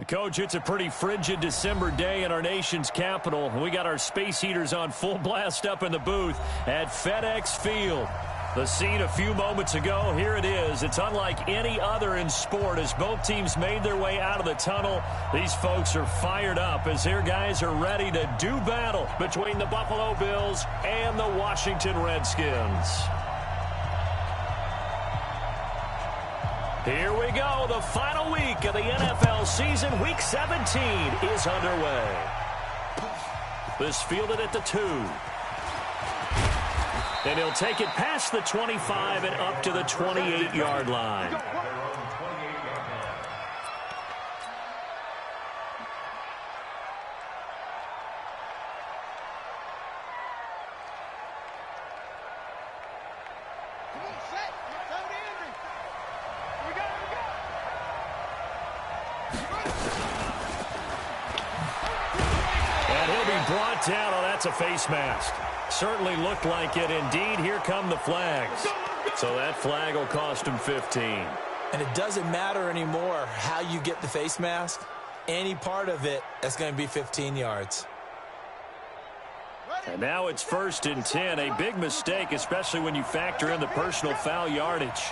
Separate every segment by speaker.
Speaker 1: Coach, it's a pretty frigid December day in our nation's capital. We got our space heaters on full blast up in the booth at FedEx Field. The scene a few moments ago, here it is. It's unlike any other in sport as both teams made their way out of the tunnel. These folks are fired up as their guys are ready to do battle between the Buffalo Bills and the Washington Redskins. Here we go. The final week of the NFL season. Week 17 is underway. This fielded at the 2. And he'll take it past the 25 and up to the 28-yard line. And he'll be brought down. Oh, that's a face mask. Certainly looked like it. Indeed, here come the flags. So that flag will cost him 15.
Speaker 2: And it doesn't matter anymore how you get the face mask. Any part of it, that's going to be 15 yards.
Speaker 1: And now it's 1st and 10. A big mistake, especially when you factor in the personal foul yardage.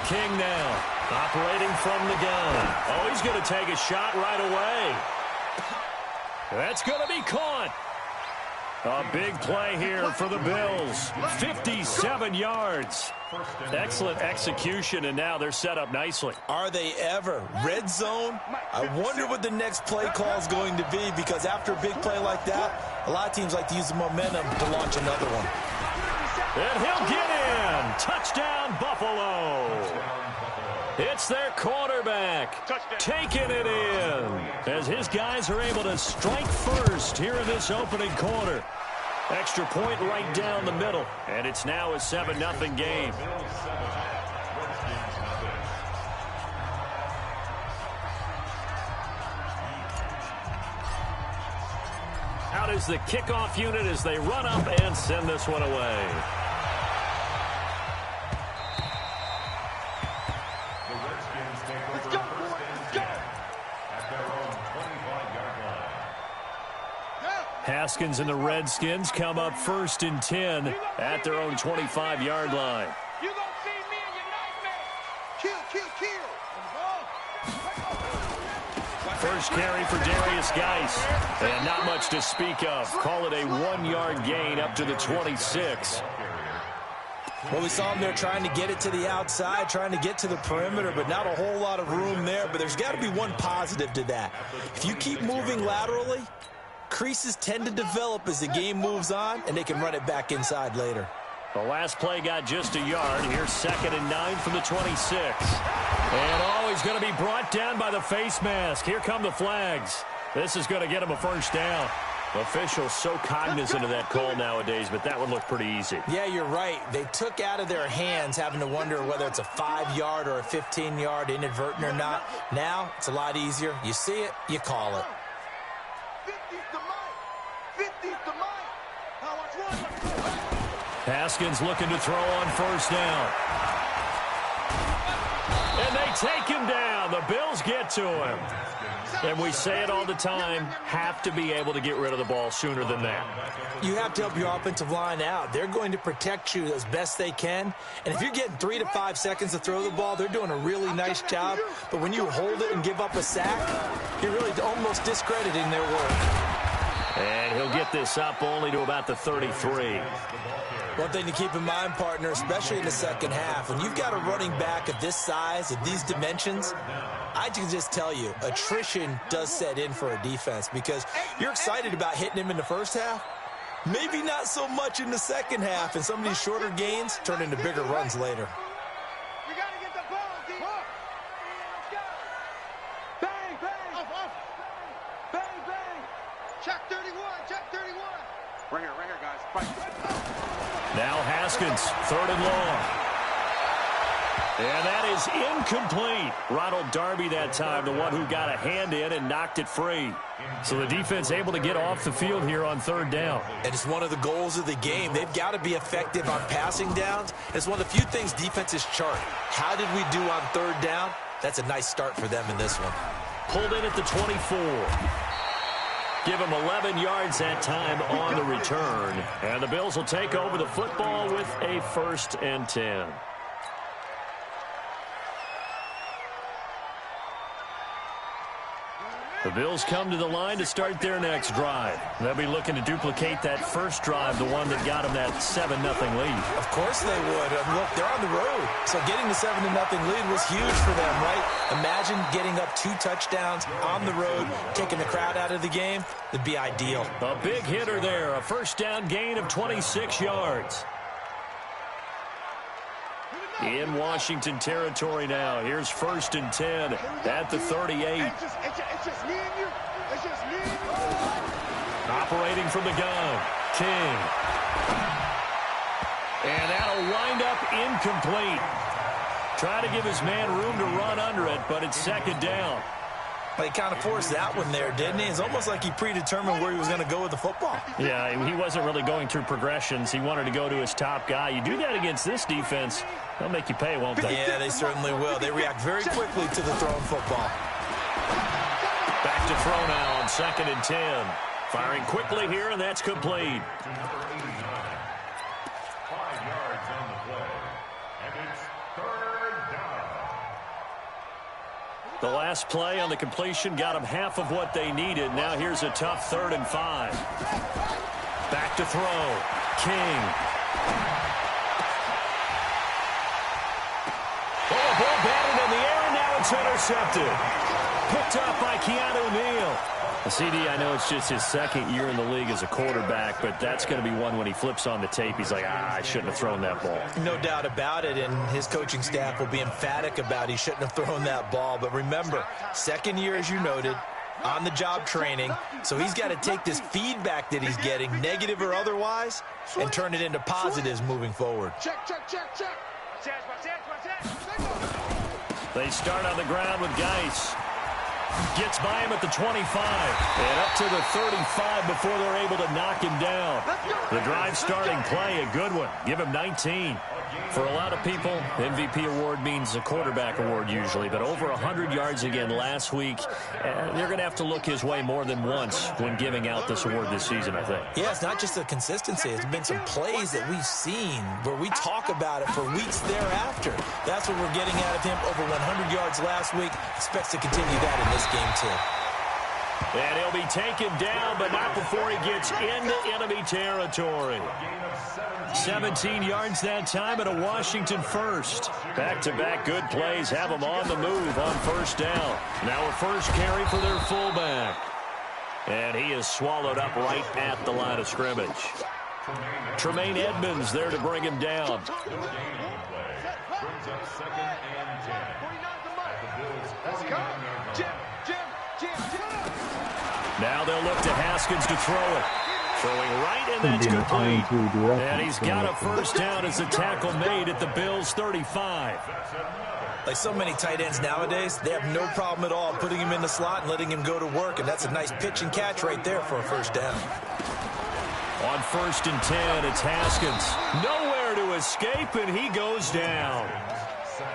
Speaker 1: King now, operating from the gun. Oh, he's going to take a shot right away. That's going to be caught. A big play here for the Bills. 57 yards. Excellent execution, and now they're set up nicely.
Speaker 2: Are they ever? Red zone? I wonder what the next play call is going to be, because after a big play like that, a lot of teams like to use the momentum to launch another one.
Speaker 1: And he'll get in. Touchdown, Buffalo. It's their quarterback taking it in as his guys are able to strike first here in this opening quarter. Extra point right down the middle, and it's now a 7-0 game. Out is the kickoff unit as they run up and send this one away. Haskins and the Redskins come up 1st and 10 at their own 25-yard line.
Speaker 3: You gonna see me in your nightmare. Kill.
Speaker 1: First carry for Darius Geis. And not much to speak of. Call it a 1-yard gain up to the 26.
Speaker 2: Well, we saw him there trying to get it to the outside, trying to get to the perimeter, but not a whole lot of room there. But there's got to be one positive to that. If you keep moving laterally, creases tend to develop as the game moves on, and they can run it back inside later.
Speaker 1: The last play got just a yard. Here's 2nd and 9 from the 26. And oh, he's going to be brought down by the face mask. Here come the flags. This is going to get him a first down. Officials so cognizant of that call nowadays, but that would look pretty easy.
Speaker 2: Yeah, you're right. They took out of their hands having to wonder whether it's a 5-yard or a 15-yard inadvertent or not. Now, it's a lot easier. You see it, you call it.
Speaker 1: Haskins looking to throw on first down. And they take him down. The Bills get to him. And we say it all the time, have to be able to get rid of the ball sooner than that.
Speaker 2: You have to help your offensive line out. They're going to protect you as best they can. And if you're getting 3 to 5 seconds to throw the ball, they're doing a really nice job. But when you hold it and give up a sack, you're really almost discrediting their work.
Speaker 1: And he'll get this up only to about the 33.
Speaker 2: One thing to keep in mind, partner, especially in the second half, when you've got a running back of this size, of these dimensions, I can just tell you, attrition does set in for a defense because you're excited about hitting him in the first half. Maybe not so much in the second half, and some of these shorter gains turn into bigger runs later.
Speaker 3: We got to get the ball, D. Let's go. Bang, bang. Bang, bang. Check 31, check 31. Right here, guys. Fight.
Speaker 1: Now Haskins, 3rd and long. And that is incomplete. Ronald Darby that time, the one who got a hand in and knocked it free. So the defense able to get off the field here on third down.
Speaker 2: And it's one of the goals of the game. They've got to be effective on passing downs. It's one of the few things defenses chart. How did we do on third down? That's a nice start for them in this one.
Speaker 1: Pulled in at the 24. Give him 11 yards that time on the return. And the Bills will take over the football with a 1st and 10. The Bills come to the line to start their next drive. They'll be looking to duplicate that first drive, the one that got them that 7-0 lead.
Speaker 2: Of course they would. Look, they're on the road. So getting the 7-0 lead was huge for them, right? Imagine getting up 2 touchdowns on the road, taking the crowd out of the game. It'd be ideal.
Speaker 1: A big hitter there. A first down gain of 26 yards. In Washington territory now. Here's 1st and 10 at the 38.
Speaker 3: It's just me and you. It's just me and you.
Speaker 1: Operating from the gun. King. And that'll wind up incomplete. Try to give his man room to run under it, but it's 2nd down.
Speaker 2: He kind of forced that one there, didn't he? It's almost like he predetermined where he was going to go with the football.
Speaker 1: Yeah, he wasn't really going through progressions. He wanted to go to his top guy. You do that against this defense, they'll make you pay, won't they?
Speaker 2: Yeah, they certainly will. They react very quickly to the thrown football.
Speaker 1: Back to throw now on 2nd and 10. Firing quickly here, and that's complete.
Speaker 4: 5 yards on the play, and it's 3rd down.
Speaker 1: The last play on the completion got them half of what they needed. Now here's a tough 3rd and 5. Back to throw. King. Oh, ball batted in the air, and now it's intercepted. Picked up by Keanu Neal. CD, I know it's just his 2nd year in the league as a quarterback, but that's going to be one when he flips on the tape. He's like, I shouldn't have thrown that ball.
Speaker 2: No doubt about it, and his coaching staff will be emphatic about he shouldn't have thrown that ball. But remember, 2nd year, as you noted, on-the-job training. So he's got to take this feedback that he's getting, negative or otherwise, and turn it into positives moving forward.
Speaker 3: Check.
Speaker 1: They start on the ground with Geis. Gets by him at the 25 and up to the 35 before they're able to knock him down. The drive starting play, a good one. Give him 19. For a lot of people, MVP award means a quarterback award usually, but over 100 yards again last week. They're going to have to look his way more than once when giving out this award this season, I think.
Speaker 2: Yeah, it's not just the consistency. It's been some plays that we've seen where we talk about it for weeks thereafter. That's what we're getting out of him. Over 100 yards last week. Expects to continue that in this game, too.
Speaker 1: And he'll be taken down, but not before he gets into enemy territory. 17 yards that time and a Washington first. Back-to-back good plays have them on the move on 1st down. Now a first carry for their fullback. And he is swallowed up right at the line of scrimmage. Tremaine Edmonds there to bring him down. Now they'll look to Haskins to throw it. Throwing right, and that's complete. And he's got a first down as the tackle made at the Bills' 35.
Speaker 2: Like so many tight ends nowadays, they have no problem at all putting him in the slot and letting him go to work, and that's a nice pitch and catch right there for a first down.
Speaker 1: On 1st and 10, it's Haskins. Nowhere to escape, and he goes down.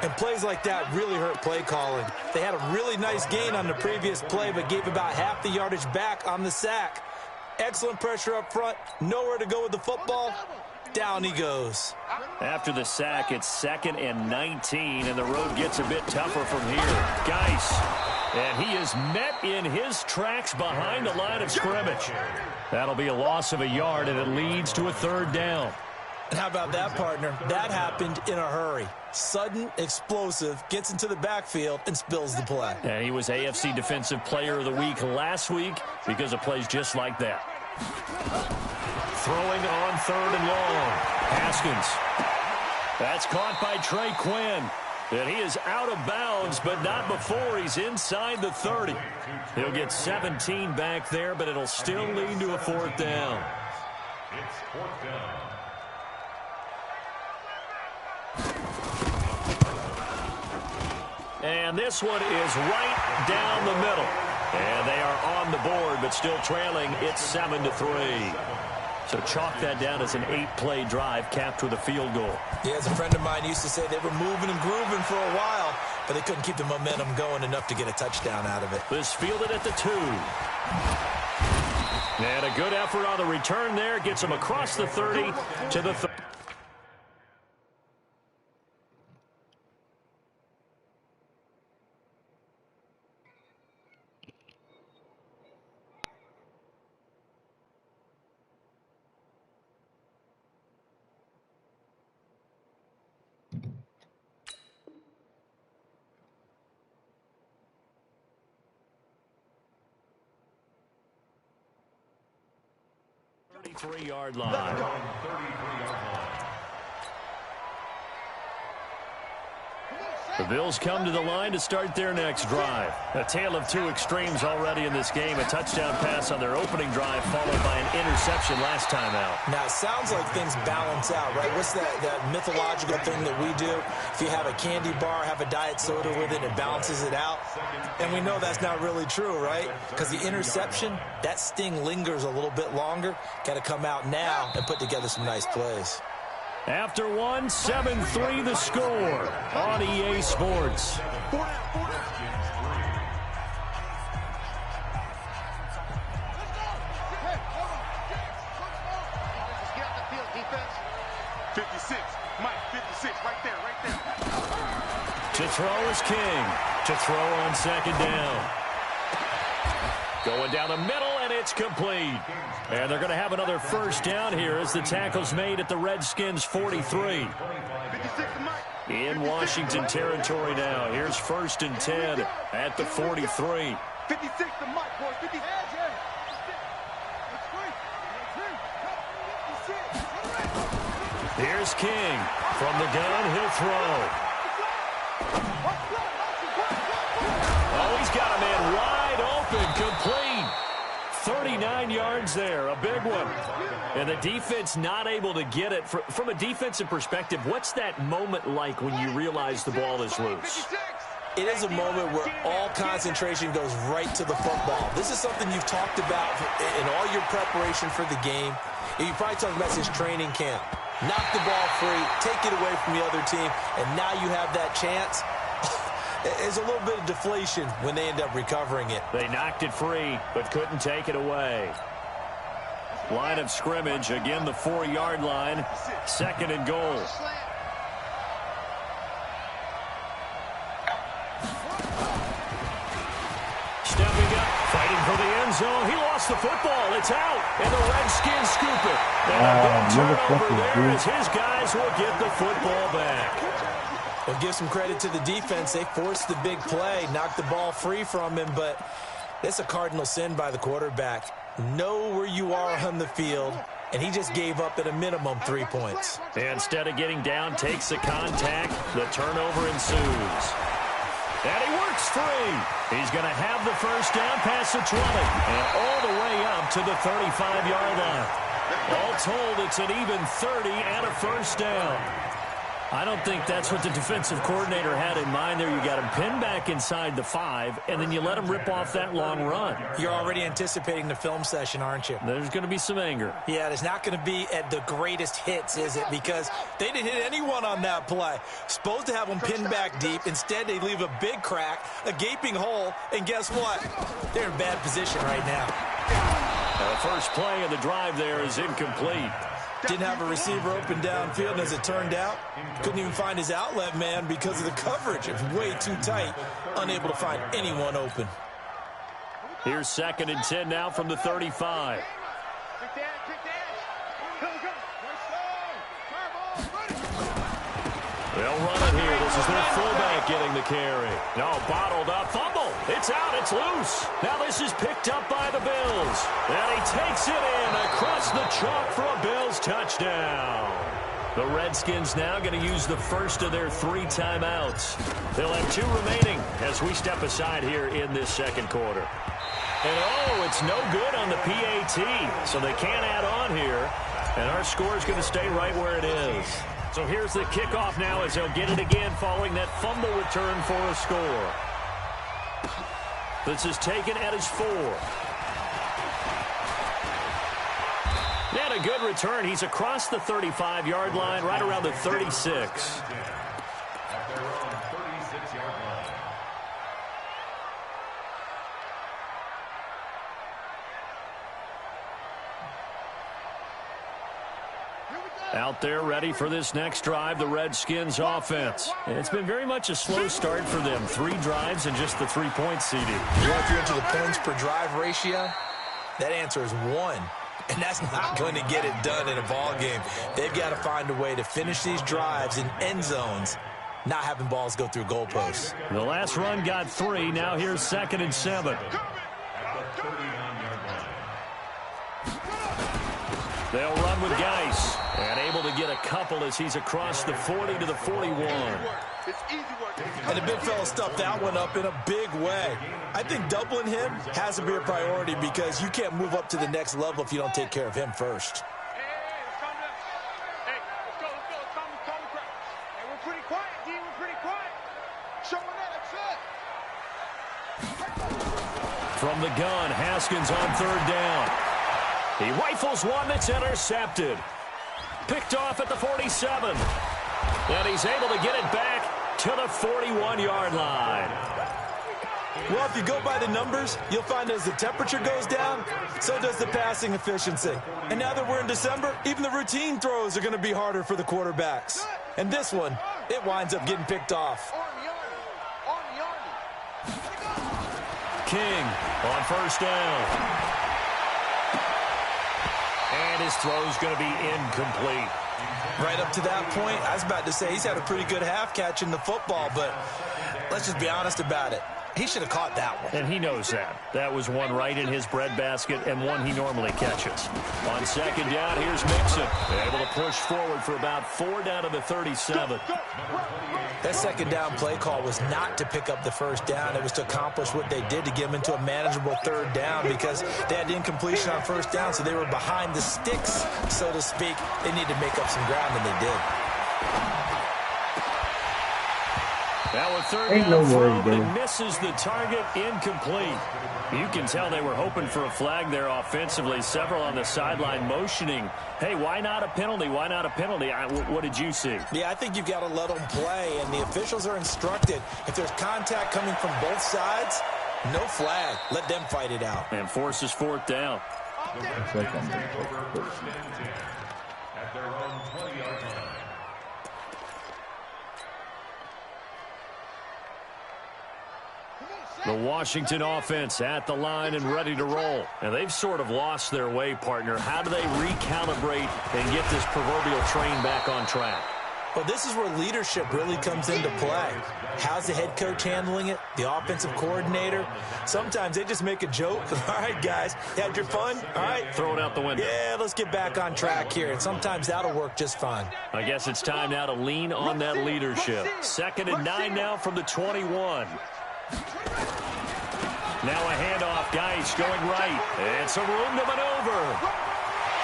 Speaker 2: And plays like that really hurt play calling. They had a really nice gain on the previous play, but gave about half the yardage back on the sack. Excellent pressure up front. Nowhere to go with the football. Down he goes.
Speaker 1: After the sack, it's 2nd and 19, and the road gets a bit tougher from here. Geis. And he is met in his tracks behind the line of scrimmage. That'll be a loss of a yard, and it leads to a 3rd down.
Speaker 2: And how about that, partner? That happened in a hurry. Sudden, explosive, gets into the backfield, and spills the play.
Speaker 1: And he was AFC Defensive Player of the Week last week because of plays just like that. Throwing on 3rd and long. Haskins. That's caught by Trey Quinn. And he is out of bounds, but not before he's inside the 30. He'll get 17 back there, but it'll still lead to a 4th down.
Speaker 4: It's 4th down.
Speaker 1: And this one is right down the middle. And they are on the board, but still trailing. It's 7-3. So chalk that down as an 8-play drive capped with a field goal.
Speaker 2: Yeah, as a friend of mine used to say, they were moving and grooving for a while, but they couldn't keep the momentum going enough to get a touchdown out of it.
Speaker 1: This fielded at the 2. And a good effort on the return there. Gets them across the 30 to the 30. 33-yard line. The Bills come to the line to start their next drive. A tale of two extremes already in this game. A touchdown pass on their opening drive followed by an interception last time out.
Speaker 2: Now, it sounds like things balance out, right? What's that mythological thing that we do? If you have a candy bar, have a diet soda with it, it balances it out. And we know that's not really true, right? Because the interception, that sting lingers a little bit longer. Got to come out now and put together some nice plays.
Speaker 1: After one, 7-3 the score on EA Sports. To throw is King. To throw on second down. Going down the middle, and it's complete. And they're going to have another first down here as the tackle's made at the Redskins 43. In Washington territory now. Here's 1st and 10 at the 43.
Speaker 3: 56 to Mike, boys. 56.
Speaker 1: Here's King. From the gun, he'll throw. Oh, he's got a man wide open, complete. 39 yards there, a big one. And the defense not able to get it. From a defensive perspective, what's that moment like when you realize the ball is loose?
Speaker 2: It is a moment where all concentration goes right to the football. This is something you've talked about in all your preparation for the game. You probably talked about since training camp. Knock the ball free, take it away from the other team, and now you have that chance. There's a little bit of deflation when they end up recovering it.
Speaker 1: They knocked it free, but couldn't take it away. Line of scrimmage, again the 4-yard line, 2nd and goal. Stepping up, fighting for the end zone. He lost the football. It's out, and the Redskins scoop it. And a big turnover there as his guys will get the football back.
Speaker 2: Well, give some credit to the defense. They forced the big play, knocked the ball free from him, but it's a cardinal sin by the quarterback. Know where you are on the field, and he just gave up at a minimum 3 points.
Speaker 1: Instead of getting down, takes the contact. The turnover ensues. And he works free. He's going to have the first down past the 20 and all the way up to the 35-yard line. All told, it's an even 30 and a first down. I don't think that's what the defensive coordinator had in mind there. You got him pinned back inside the 5, and then you let him rip off that long run.
Speaker 2: You're already anticipating the film session, aren't you?
Speaker 1: There's going to be some anger.
Speaker 2: Yeah, it's not going to be at the greatest hits, is it? Because they didn't hit anyone on that play. Supposed to have them pinned back deep. Instead, they leave a big crack, a gaping hole, and guess what? They're in bad position right now.
Speaker 1: The first play of the drive there is incomplete.
Speaker 2: Didn't have a receiver open downfield, and as it turned out, couldn't even find his outlet man because of the coverage. It's way too tight, unable to find anyone open.
Speaker 1: Here's 2nd and 10 now from the 35. They'll run it here. This is their fullback getting the carry. No, bottled up. Fumble. It's out. It's loose. Now this is picked up by the Bills. And he takes it in across the chalk for a Bills touchdown. The Redskins now going to use the first of their 3 timeouts. They'll have 2 remaining as we step aside here in this second quarter. And oh, it's no good on the PAT. So they can't add on here. And our score is going to stay right where it is. So here's the kickoff now as they'll get it again following that fumble return for a score. This is taken at his 4. And a good return. He's across the 35-yard line, right around the 36. Out there ready for this next drive, the Redskins offense. It's been very much a slow start for them. 3 drives and just the 3-point CD.
Speaker 2: Well, if you're into the points per drive ratio, that answer is 1. And that's not going to get it done in a ball game. They've got to find a way to finish these drives in end zones, not having balls go through goalposts.
Speaker 1: The last run got 3. Now here's 2nd and 7. They'll run with Geis, and able to get a couple as he's across the 40 to the 41.
Speaker 2: And the big fella stuffed that one up in a big way. I think doubling him has to be a priority because you can't move up to the next level if you don't take care of him first.
Speaker 1: From the gun, Haskins on 3rd down. He rifles one that's intercepted. Picked off at the 47. And he's able to get it back to the 41-yard line.
Speaker 2: Well, if you go by the numbers, you'll find as the temperature goes down, so does the passing efficiency. And now that we're in December, even the routine throws are going to be harder for the quarterbacks. And this one, it winds up getting picked off.
Speaker 1: King on 1st down. And his throw's going to be incomplete.
Speaker 2: Right up to that point, I was about to say he's had a pretty good half catching the football, but let's just be honest about it. He should have caught that one.
Speaker 1: And he knows that. That was one right in his breadbasket and one he normally catches. On 2nd down, here's Mixon. Able to push forward for about 4 down to the 37.
Speaker 2: That 2nd down play call was not to pick up the 1st down. It was to accomplish what they did to get them into a manageable 3rd down because they had incompletion on 1st down, so they were behind the sticks, so to speak. They needed to make up some ground, and they did.
Speaker 1: Now a 3rd down throw that misses the target, incomplete. You can tell they were hoping for a flag there offensively. Several on the sideline motioning, hey, why not a penalty? Why not a penalty? What did you see?
Speaker 2: Yeah, I think you've got to let them play, and the officials are instructed. If there's contact coming from both sides, no flag. Let them fight it out.
Speaker 1: And forces 4th down.
Speaker 4: At their own 20-yard line.
Speaker 1: The Washington offense at the line and ready to roll. And they've sort of lost their way, partner. How do they recalibrate and get this proverbial train back on track?
Speaker 2: Well, this is where leadership really comes into play. How's the head coach handling it? The offensive coordinator? Sometimes they just make a joke. All right, guys, you had your fun? All right.
Speaker 1: Throw it out the window.
Speaker 2: Yeah, let's get back on track here. And sometimes that'll work just fine.
Speaker 1: I guess it's time now to lean on that leadership. 2nd and 9 now from the 21. Now a handoff. Geis going right. It's a room to maneuver.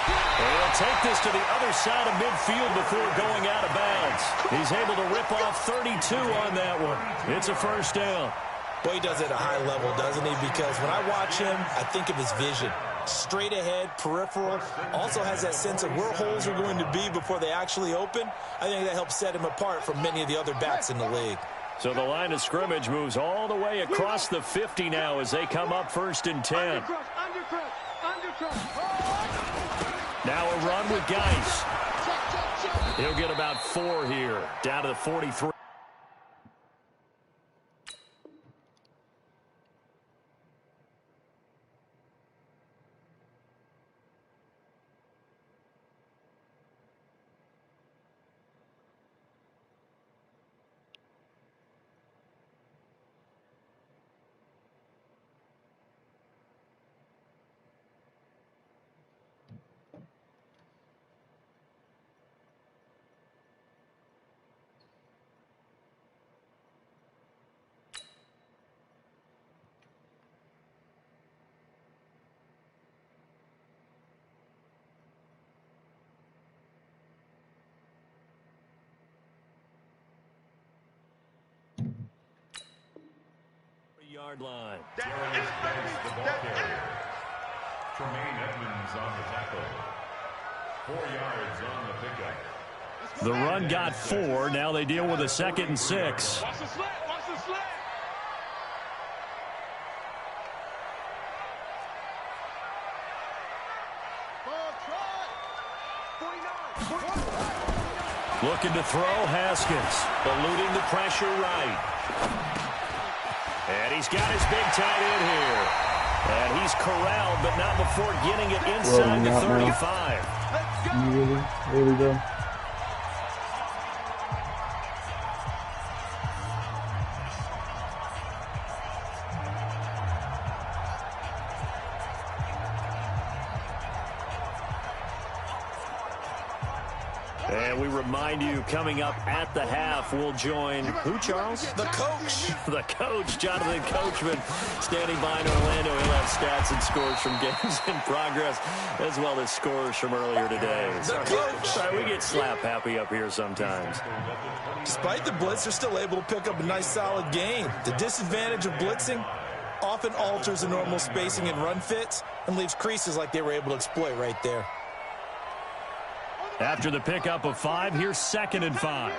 Speaker 1: He'll take this to the other side of midfield before going out of bounds. He's able to rip off 32 on that one. It's a 1st down.
Speaker 2: Well, he does it at a high level, doesn't he? Because when I watch him, I think of his vision. Straight ahead, peripheral. Also has that sense of where holes are going to be before they actually open. I think that helps set him apart from many of the other backs in the league.
Speaker 1: So the line of scrimmage moves all the way across the 50 now as they come up 1st and 10. Now a run with Geis. He'll get about 4 here, down to the 43. 4-yard line.
Speaker 4: Tremaine Edmonds on the tackle. 4 yards on the pickup.
Speaker 1: The run got 4. Now they deal with a 2nd and 6.
Speaker 3: Watch the slant. Watch the slant.
Speaker 1: Looking to throw, Haskins. Eluding the pressure right. And he's got his big tight end here. And he's corralled, but not before getting it inside the 35.
Speaker 5: Really go.
Speaker 1: And we remind you, coming up at the half, we'll join who, Charles?
Speaker 2: The coach.
Speaker 1: The coach, Jonathan Coachman, standing by in Orlando. He'll have stats and scores from games in progress, as well as scores from earlier today.
Speaker 2: The coach.
Speaker 1: Sorry, we get slap happy up here sometimes.
Speaker 2: Despite the blitz, they're still able to pick up a nice, solid gain. The disadvantage of blitzing often alters the normal spacing and run fits and leaves creases like they were able to exploit right there.
Speaker 1: After the pickup of 5, here's 2nd and 5.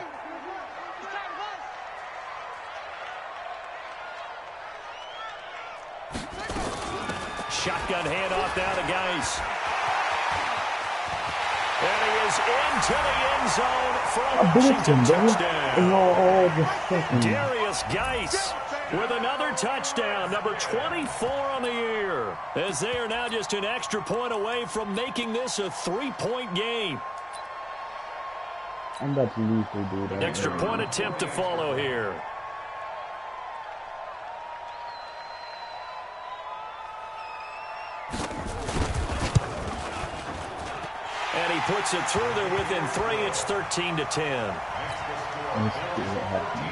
Speaker 1: Shotgun handoff now to Geis. And he is into the end zone for a Washington touchdown. Darius Geis with another touchdown, number 24 on the year, as they are now just an extra point away from making this a 3-point game.
Speaker 5: I'm about to leave to do that.
Speaker 1: Extra point attempt to follow here. And he puts it through. They're within 3. It's 13-10.
Speaker 5: Let's see what happens.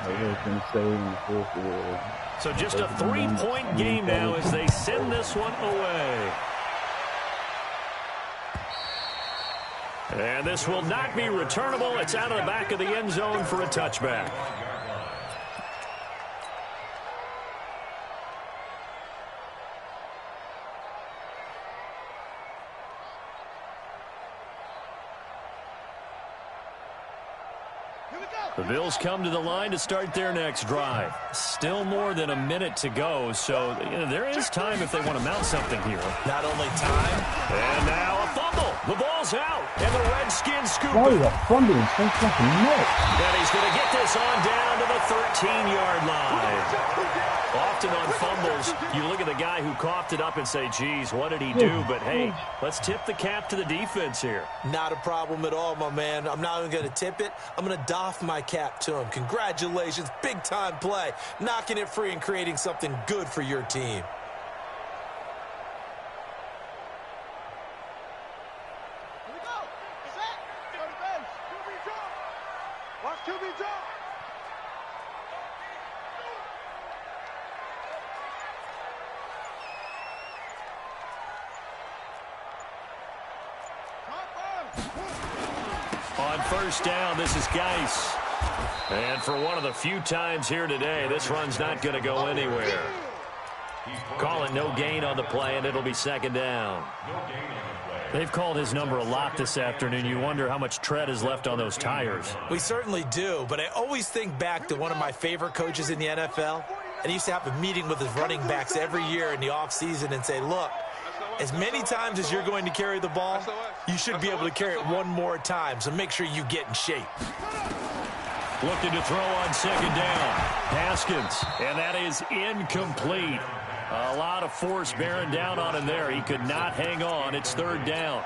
Speaker 5: I was going to say in the fourth quarter.
Speaker 1: So just a 3-point game now as they send this one away. And this will not be returnable. It's out of the back of the end zone for a touchback. The Bills come to the line to start their next drive. Still more than a minute to go, so there is time if they want to mount something here.
Speaker 2: Not only time.
Speaker 1: And now a fumble. The ball's out, and the Redskins scoop it.
Speaker 5: Oh, yeah, fumbling so fucking nuts.
Speaker 1: And he's going to get this on down to the 13-yard line. Often on fumbles, you look at the guy who coughed it up and say, geez, what did he do? But, hey, let's tip the cap to the defense here.
Speaker 2: Not a problem at all, my man. I'm not even going to tip it. I'm going to doff my cap to him. Congratulations. Big-time play. Knocking it free and creating something good for your team.
Speaker 3: Here we go. Set. Go to base. QB jump. Watch QB jump.
Speaker 1: On first down, this is Geis. And for one of the few times here today, this run's not going to go anywhere. Call it no gain on the play, and it'll be 2nd down. They've called his number a lot this afternoon. You wonder how much tread is left on those tires.
Speaker 2: We certainly do, but I always think back to one of my favorite coaches in the NFL, and he used to have a meeting with his running backs every year in the offseason and say, look, as many times as you're going to carry the ball, you should be able to carry it one more time, so make sure you get in shape.
Speaker 1: Looking to throw on 2nd down. Haskins, and that is incomplete. A lot of force bearing down on him there. He could not hang on. It's 3rd down.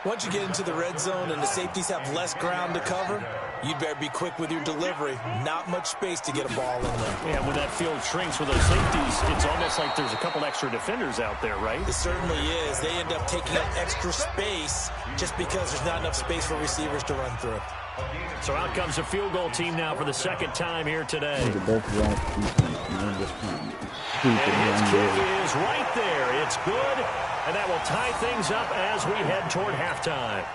Speaker 2: Once you get into the red zone and the safeties have less ground to cover, you'd better be quick with your delivery. Not much space to get a ball in there.
Speaker 1: Yeah, when that field shrinks with those safeties, it's almost like there's a couple extra defenders out there, right?
Speaker 2: It certainly is. They end up taking up extra space just because there's not enough space for receivers to run through.
Speaker 1: So out comes a field goal team now for the 2nd time here today. And his kick is right there. It's good, and that will tie things up as we head toward halftime.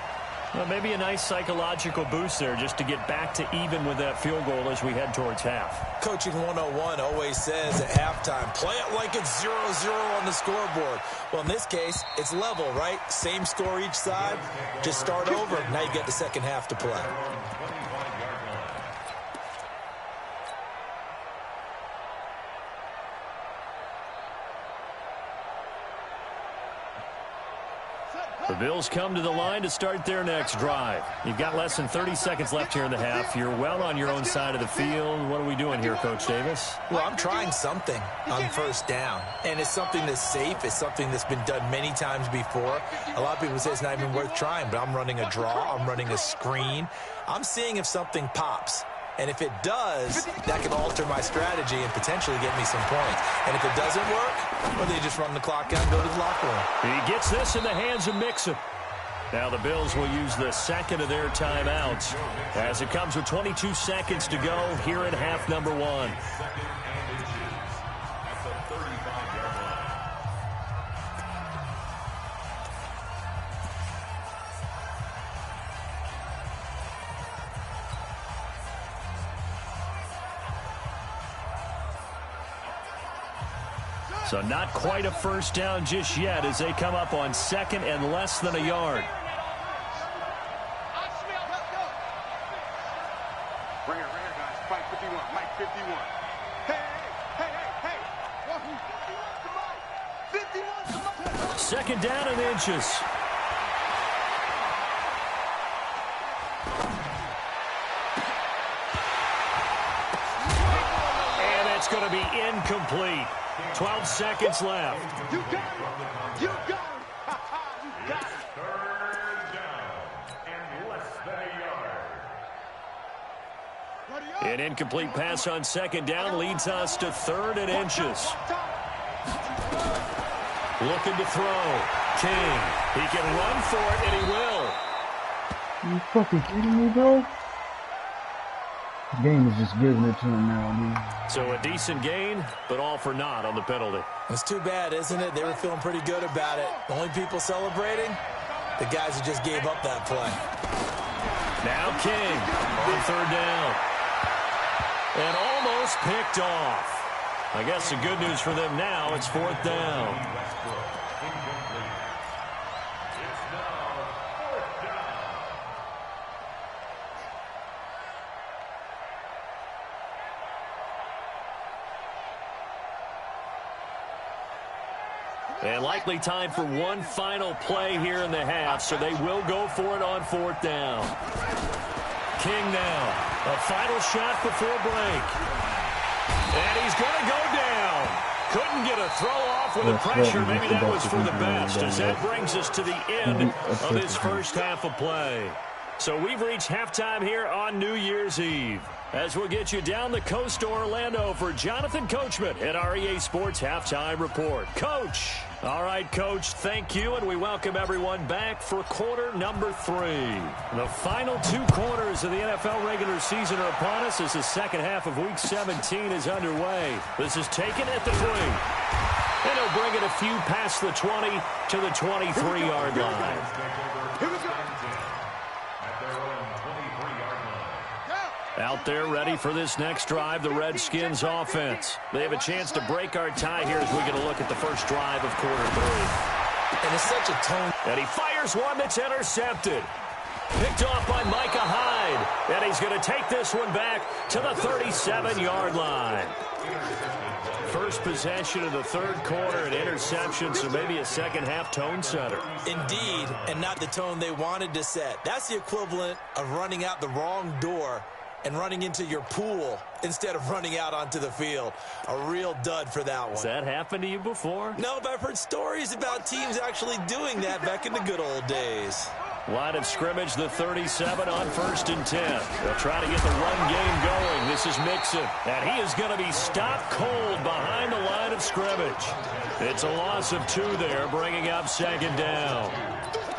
Speaker 1: Well, maybe a nice psychological boost there just to get back to even with that field goal as we head towards half.
Speaker 2: Coaching 101 always says at halftime, play it like it's 0-0 on the scoreboard. Well, in this case, it's level, right? Same score each side. Just start over. Now you get the second half to play.
Speaker 1: The Bills come to the line to start their next drive. You've got less than 30 seconds left here in the half. You're well on your own side of the field. What are we doing here, Coach Davis?
Speaker 2: Well, I'm trying something on first down, and it's something that's safe. It's something that's been done many times before. A lot of people say it's not even worth trying, but I'm running a draw. I'm running a screen. I'm seeing if something pops. And if it does, that can alter my strategy and potentially get me some points. And if it doesn't work, well, they just run the clock out and go to the locker room.
Speaker 1: He gets this in the hands of Mixon. Now the Bills will use the second of their timeouts as it comes with 22 seconds to go here in half number one. So not quite a first down just yet as they come up on second and less than a yard.
Speaker 3: Bring it, guys. Mike 51. Mike 51. Hey. 51 to Mike.
Speaker 1: Second down and inches. And it's going to be incomplete. 12 seconds left.
Speaker 3: You got it. You got it. You got it.
Speaker 4: Third down and less than a yard.
Speaker 1: An incomplete pass on second down leads us to third and inches. Looking to throw. King. He can run for it, and he will.
Speaker 5: You fucking kidding me, bro? The game is just giving it to him now, dude.
Speaker 1: So a decent gain, but all for naught on the penalty.
Speaker 2: It's too bad, isn't it? They were feeling pretty good about it. The only people celebrating, the guys who just gave up that play.
Speaker 1: Now King on third down. And almost picked off. I guess the good news for them now, it's fourth down. And likely time for one final play here in the half, so they will go for it on fourth down. King now, a final shot before break. And he's going to go down. Couldn't get a throw off with the pressure. Maybe that was for the best, as that brings us to the end of this first half of play. So we've reached halftime here on New Year's Eve. As we'll get you down the coast to Orlando for Jonathan Coachman at REA Sports Halftime Report. Coach. All right, Coach, thank you, and we welcome everyone back for quarter number 3. The final 2 quarters of the NFL regular season are upon us as the second half of Week 17 is underway. This is taken at the 3. And he'll bring it a few past the 20 to the 23-yard line.
Speaker 3: Here we go.
Speaker 1: Out there ready for this next drive, the Redskins offense. They have a chance to break our tie here as we get a look at the first drive of quarter 3.
Speaker 2: And it's such a tone.
Speaker 1: And he fires one that's intercepted. Picked off by Micah Hyde. And he's going to take this one back to the 37-yard line. First possession of the third quarter, an interception, so maybe a second-half tone setter.
Speaker 2: Indeed, and not the tone they wanted to set. That's the equivalent of running out the wrong door and running into your pool instead of running out onto the field. A real dud for that one.
Speaker 1: Has that happened to you before?
Speaker 2: No, but I've heard stories about teams actually doing that back in the good old days.
Speaker 1: Line of scrimmage, the 37 on 1st and 10. They'll try to get the run game going. This is Mixon, and he is going to be stopped cold behind the line of scrimmage. It's a loss of 2 there, bringing up second down.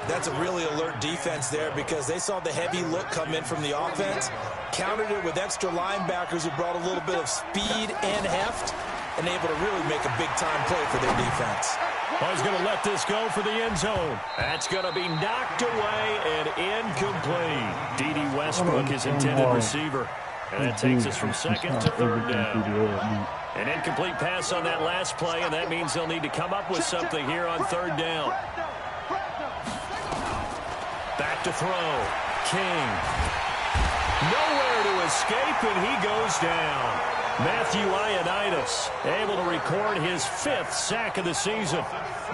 Speaker 2: That's a really alert defense there because they saw the heavy look come in from the offense, countered it with extra linebackers who brought a little bit of speed and heft, and able to really make a big-time play for their defense.
Speaker 1: Oh, he's going to let this go for the end zone. That's going to be knocked away and incomplete. D.D. Westbrook is intended receiver. And that takes us from second to third down. An incomplete pass on that last play, and that means they'll need to come up with something here on third down. Back to throw. King. Nowhere to escape, and he goes down. Matthew Ioannidis able to record his 5th sack of the season.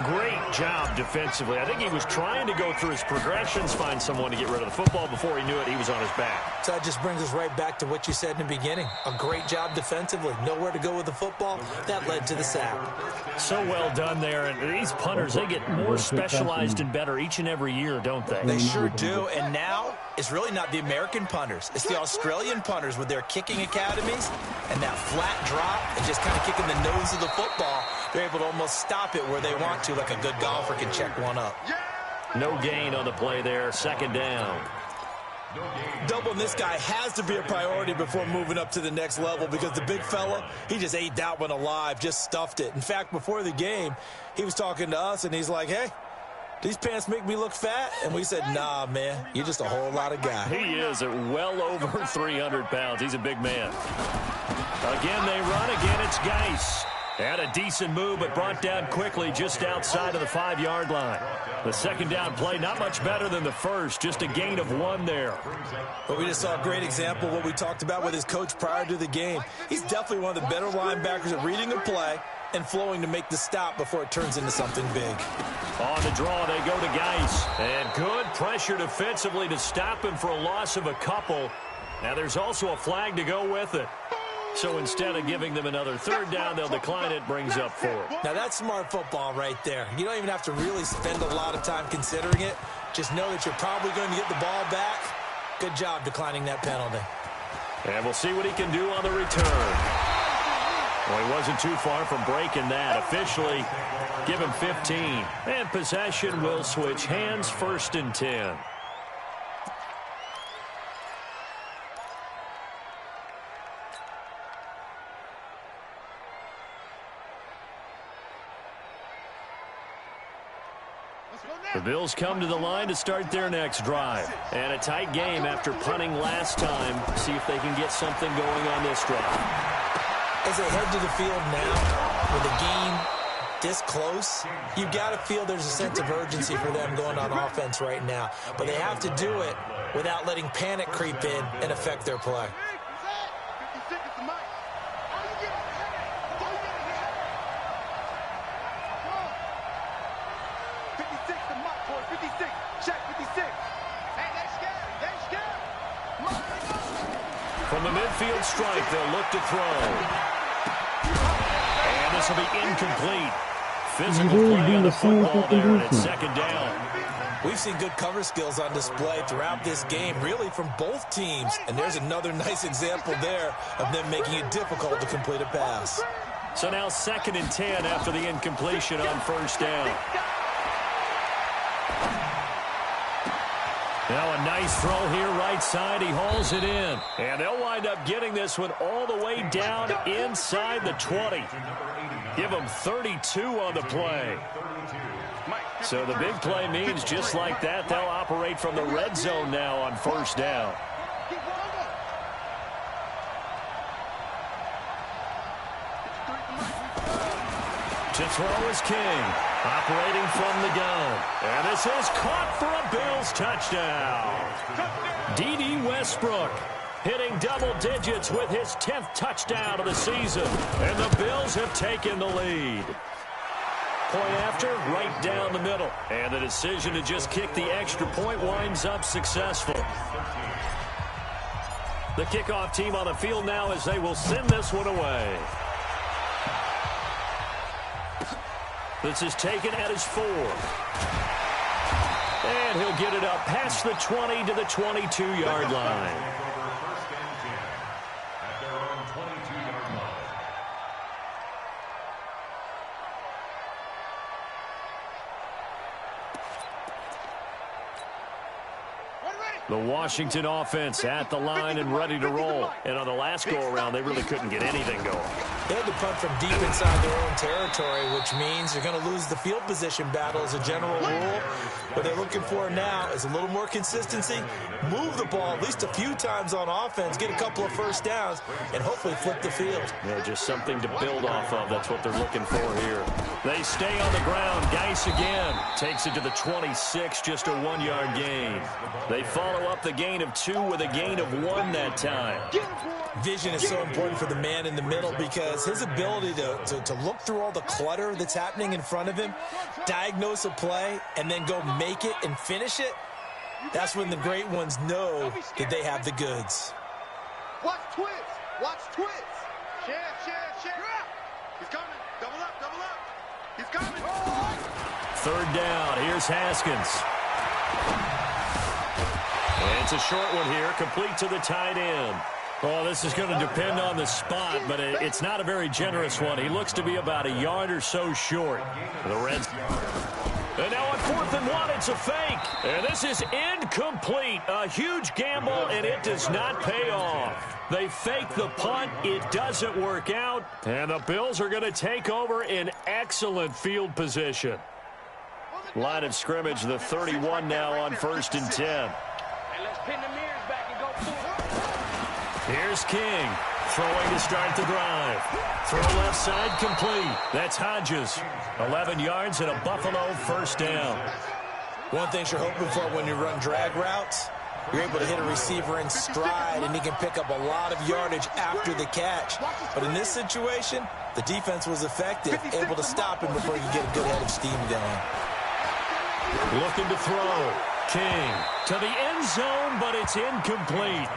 Speaker 1: Great job defensively. I think he was trying to go through his progressions, find someone to get rid of the football. Before he knew it, he was on his back.
Speaker 2: So that just brings us right back to what you said in the beginning. A great job defensively. Nowhere to go with the football. That led to the sack.
Speaker 1: So well done there. And these punters, they get more specialized and better each and every year, don't they?
Speaker 2: They sure do. And now it's really not the American punters. It's the Australian punters with their kicking academies and that flat drop and just kind of kicking the nose of the football. They're able to almost stop it where they want to, like a good golfer can check one up.
Speaker 1: No gain on the play there. Second down.
Speaker 2: Doubling this guy has to be a priority before moving up to the next level because the big fella, he just ate that one alive, just stuffed it. In fact, before the game, he was talking to us, and he's like, hey, these pants make me look fat? And we said, nah, man, you're just a whole lot of guy.
Speaker 1: He is at well over 300 pounds. He's a big man. Again, they run. Again, it's Geis. Had a decent move, but brought down quickly just outside of the 5-yard line. The second down play, not much better than the first, just a gain of 1 there.
Speaker 2: But we just saw a great example of what we talked about with his coach prior to the game. He's definitely one of the better linebackers at reading a play and flowing to make the stop before it turns into something big.
Speaker 1: On the draw, they go to Geis. And good pressure defensively to stop him for a loss of a couple. Now there's also a flag to go with it. So instead of giving them another third down, they'll decline it, brings up 4.
Speaker 2: Now that's smart football right there. You don't even have to really spend a lot of time considering it. Just know that you're probably going to get the ball back. Good job declining that penalty.
Speaker 1: And we'll see what he can do on the return. Well, he wasn't too far from breaking that. Officially, give him 15. And possession will switch hands, 1st and 10. The Bills come to the line to start their next drive. And a tight game after punting last time. See if they can get something going on this drive.
Speaker 2: As they head to the field now, with the game this close, you've got to feel there's a sense of urgency for them going on offense right now. But they have to do it without letting panic creep in and affect their play.
Speaker 1: From the midfield strike, they'll look to throw. And this will be incomplete. Physical play on the football there, and it's second down.
Speaker 2: We've seen good cover skills on display throughout this game, really from both teams. And there's another nice example there of them making it difficult to complete a pass.
Speaker 1: So now 2nd and 10 after the incompletion on 1st down. Now a nice throw here right side. He hauls it in. And they'll wind up getting this one all the way down inside the 20. Give them 32 on the play. So the big play means just like that, they'll operate from the red zone now on 1st down. To throw is King, operating from the gun. And this is caught for a Bills touchdown. D.D. Westbrook hitting double digits with his 10th touchdown of the season. And the Bills have taken the lead. Point after, right down the middle. And the decision to just kick the extra point winds up successful. The kickoff team on the field now as they will send this one away. This is taken at his 4. And he'll get it up past the 20 to the 22-yard line. The Washington offense at the line and ready to roll. And on the last go-around, they really couldn't get anything going.
Speaker 2: They had to punt from deep inside their own territory, which means you're going to lose the field position battle as a general rule. What they're looking for now is a little more consistency, move the ball at least a few times on offense, get a couple of first downs, and hopefully flip the field.
Speaker 1: Yeah, just something to build off of. That's what they're looking for here. They stay on the ground. Geis again takes it to the 26, just a 1-yard gain. They follow up the gain of 2 with a gain of 1 that time.
Speaker 2: Vision is so important for the man in the middle because his ability to look through all the clutter that's happening in front of him, diagnose a play, and then go make it and finish it, that's when the great ones know that they have the goods.
Speaker 3: Watch twist. Watch twist. Share. He's coming. Double up. He's coming.
Speaker 1: Third down. Here's Haskins. And it's a short one here, complete to the tight end. Well, this is going to depend on the spot, but it's not a very generous one. He looks to be about a yard or so short. The Reds. And now on 4th and 1, it's a fake. And this is incomplete. A huge gamble, and it does not pay off. They fake the punt. It doesn't work out. And the Bills are going to take over in excellent field position. Line of scrimmage, the 31 now on 1st and 10.
Speaker 3: Let's pin the mirrors back and go forward.
Speaker 1: Here's King, throwing to start the drive. Throw left side complete. That's Hodges. 11 yards and a Buffalo first down.
Speaker 2: One thing you're hoping for when you run drag routes, you're able to hit a receiver in stride, and he can pick up a lot of yardage after the catch. But in this situation, the defense was effective, able to stop him before you get a good head of steam going.
Speaker 1: Looking to throw. King to the end zone, but it's incomplete.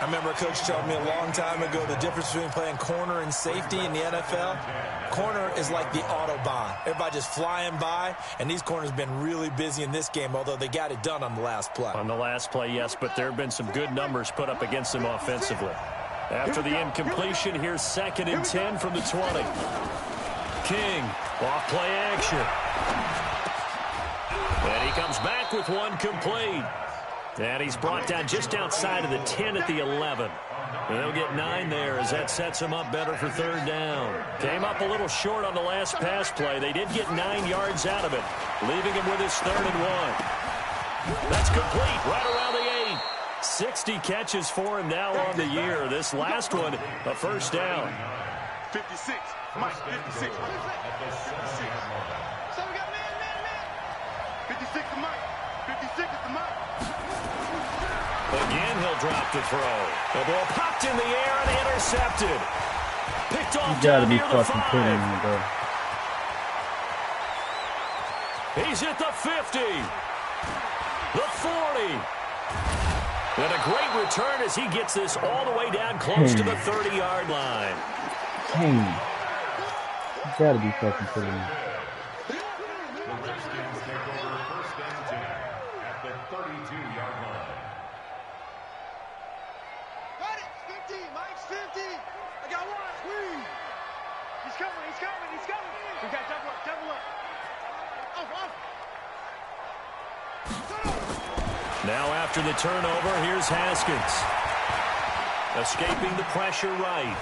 Speaker 2: I remember a coach telling me a long time ago the difference between playing corner and safety in the NFL. Corner is like the Autobahn. Everybody just flying by, and these corners have been really busy in this game, although they got it done on the last play.
Speaker 1: On the last play, yes, but there have been some good numbers put up against them offensively. After the incompletion, here's 2nd and 10 from the 20. King, off play action. And he comes back with one complete. And he's brought down just outside of the 10 at the 11. And they'll get 9 there as that sets him up better for 3rd down. Came up a little short on the last pass play. They did get 9 yards out of it, leaving him with his 3rd and 1. That's complete right around the 8. 60 catches for him now on the year. This last one, a first down.
Speaker 3: 56. Mike, 56. So we got man. 56 to Mike. 56 is the Mike.
Speaker 1: Again, he'll drop the throw. The ball popped in the air and intercepted. Picked off
Speaker 5: You gotta
Speaker 1: down
Speaker 5: be
Speaker 1: near the
Speaker 5: fucking kidding
Speaker 1: 5.
Speaker 5: me, bro.
Speaker 1: He's at the 50. The 40. And a great return as he gets this all the way down close to the 30-yard line.
Speaker 5: Dang. You gotta be fucking kidding me.
Speaker 4: The Redskins take over 1st and 10 at the 32-yard line.
Speaker 3: Got it. 50. Mike's 50. I got one. Please. He's coming. We got double up. Off.
Speaker 1: Now after the turnover, here's Haskins. Escaping the pressure right.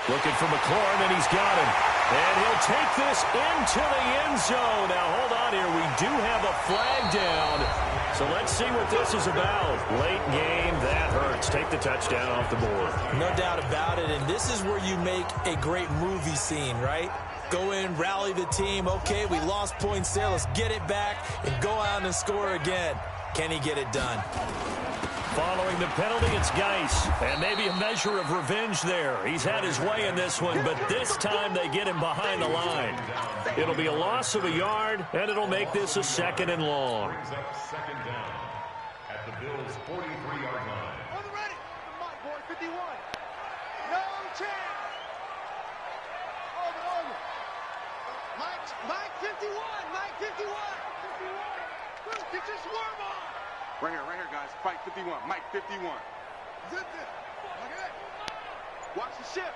Speaker 1: Looking for McLaurin, and he's got him. And he'll take this into the end zone. Now, hold on here. We do have a flag down. So let's see what this is about. Late game, that hurts. Take the touchdown off the board.
Speaker 2: No doubt about it, and this is where you make a great movie scene, right? Go in, rally the team. Okay, we lost points there. Let's get it back and go out and score again. Can he get it done?
Speaker 1: Following the penalty, it's Geis. And maybe a measure of revenge there. He's had his way in this one, but this time they get him behind the line. It'll be a loss of a yard, and it'll make this a 2nd and long.
Speaker 4: Brings up 2nd down at the Bills' 43-yard line.
Speaker 3: On the ready. Mike, boy, 51. No chance. Over. Mike 51. Mike 51. Get your swarm on.
Speaker 6: Right here, guys. Fight 51. Mike 51.
Speaker 3: Zip it. Look at that. Watch the ship.